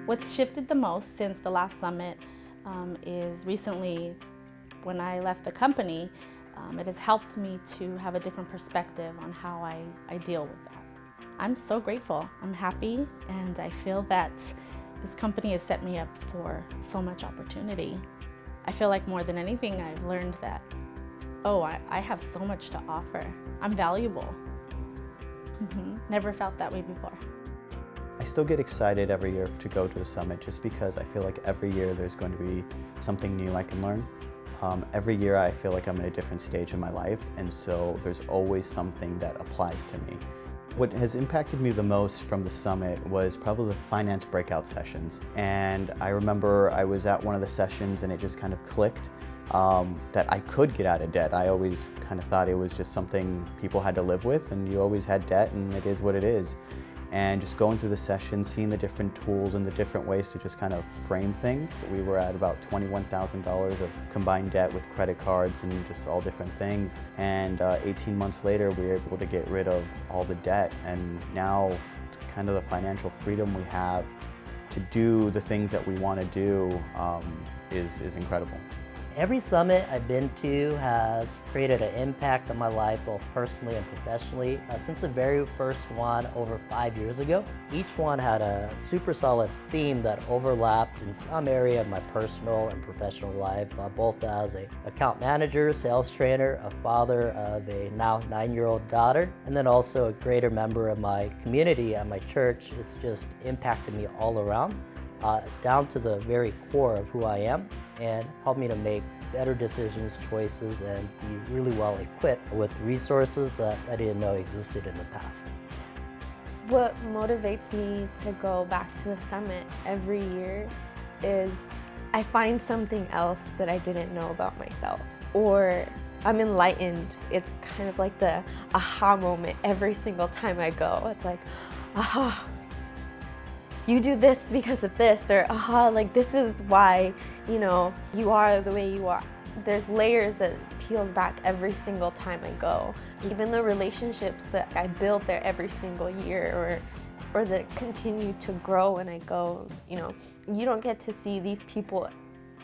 What's shifted the most since the last summit is recently when I left the company, it has helped me to have a different perspective on how I deal with that. I'm so grateful. I'm happy, and I feel that this company has set me up for so much opportunity. I feel like more than anything, I've learned that, I have so much to offer. I'm valuable. Never felt that way before. I still get excited every year to go to the summit just because I feel like every year there's going to be something new I can learn. Every year I feel like I'm in a different stage in my life, and so there's always something that applies to me. What has impacted me the most from the summit was probably the finance breakout sessions. And I remember I was at one of the sessions and it just kind of clicked that I could get out of debt. I always kind of thought it was just something people had to live with, and you always had debt and it is what it is. And just going through the session, seeing the different tools and the different ways to just kind of frame things. We were at about $21,000 of combined debt with credit cards and just all different things. And 18 months later, we were able to get rid of all the debt. And now kind of the financial freedom we have to do the things that we want to do is incredible. Every summit I've been to has created an impact on my life, both personally and professionally. Since the very first one over 5 years ago, each one had a super solid theme that overlapped in some area of my personal and professional life, both as an account manager, sales trainer, a father of a now 9-year-old daughter, and then also a greater member of my community at my church. It's just impacted me all around, down to the very core of who I am, and helped me to make better decisions, choices, and be really well equipped with resources that I didn't know existed in the past. What motivates me to go back to the summit every year is I find something else that I didn't know about myself, or I'm enlightened. It's kind of like the aha moment every single time I go. It's like, aha, you do this because of this, or aha, like this is why, you are the way you are. There's layers that peels back every single time I go. Even the relationships that I build there every single year, or that continue to grow when I go, you don't get to see these people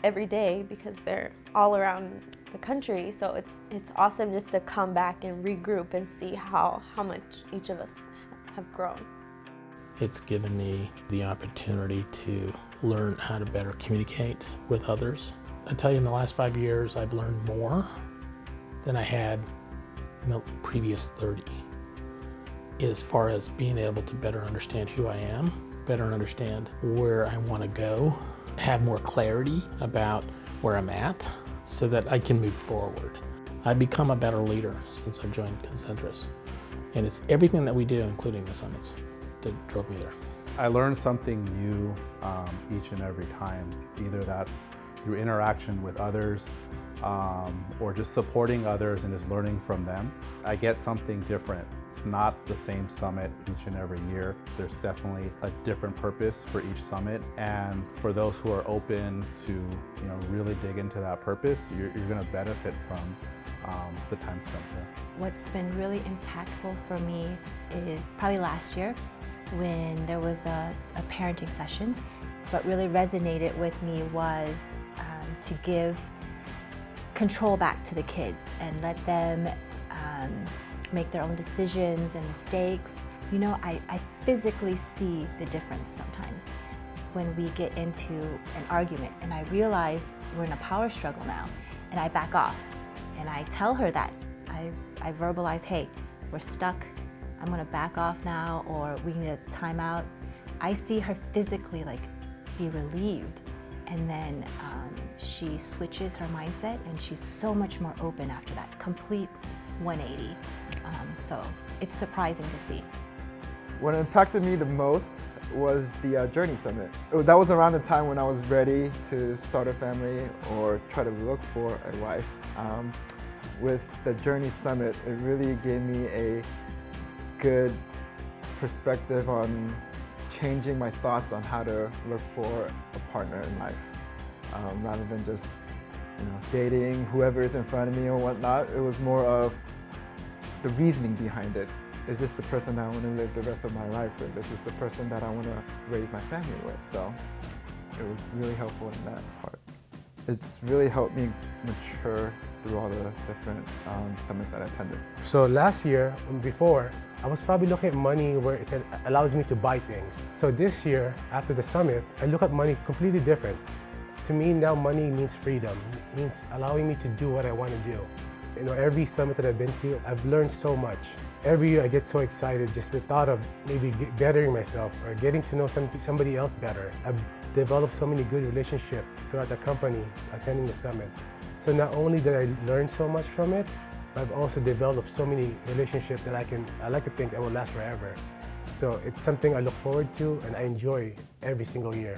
every day because they're all around the country. So it's awesome just to come back and regroup and see how much each of us have grown. It's given me the opportunity to learn how to better communicate with others. I tell you, in the last 5 years, I've learned more than I had in the previous 30, as far as being able to better understand who I am, better understand where I want to go, have more clarity about where I'm at so that I can move forward. I've become a better leader since I've joined Concentris, and it's everything that we do, including the summits, that drove me there. I learn something new each and every time. Either that's through interaction with others or just supporting others and just learning from them. I get something different. It's not the same summit each and every year. There's definitely a different purpose for each summit, and for those who are open to really dig into that purpose, you're going to benefit from the time spent there. What's been really impactful for me is probably last year when there was a parenting session. What really resonated with me was to give control back to the kids and let them make their own decisions and mistakes. I physically see the difference sometimes when we get into an argument and I realize we're in a power struggle now, and I back off and I tell her that. I verbalize, hey, we're stuck, I'm gonna back off now, or we need a timeout. I see her physically be relieved, and then she switches her mindset and she's so much more open after that, complete 180. So it's surprising to see. What impacted me the most was the Journey Summit. That was around the time when I was ready to start a family or try to look for a wife. With the Journey Summit, it really gave me a good perspective on changing my thoughts on how to look for a partner in life. Rather than just dating whoever is in front of me or whatnot, it was more of the reasoning behind it. is this the person that I want to live the rest of my life with? Is this the person that I want to raise my family with? So it was really helpful in that part. It's really helped me mature through all the different summits that I attended. So last year, before, I was probably looking at money where it allows me to buy things. So this year, after the summit, I look at money completely different. To me now, money means freedom. It means allowing me to do what I want to do. You know, every summit that I've been to, I've learned so much. Every year I get so excited just the thought of maybe bettering myself or getting to know somebody else better. I've developed so many good relationships throughout the company attending the summit. So not only did I learn so much from it, but I've also developed so many relationships that I like to think that will last forever. So it's something I look forward to and I enjoy every single year.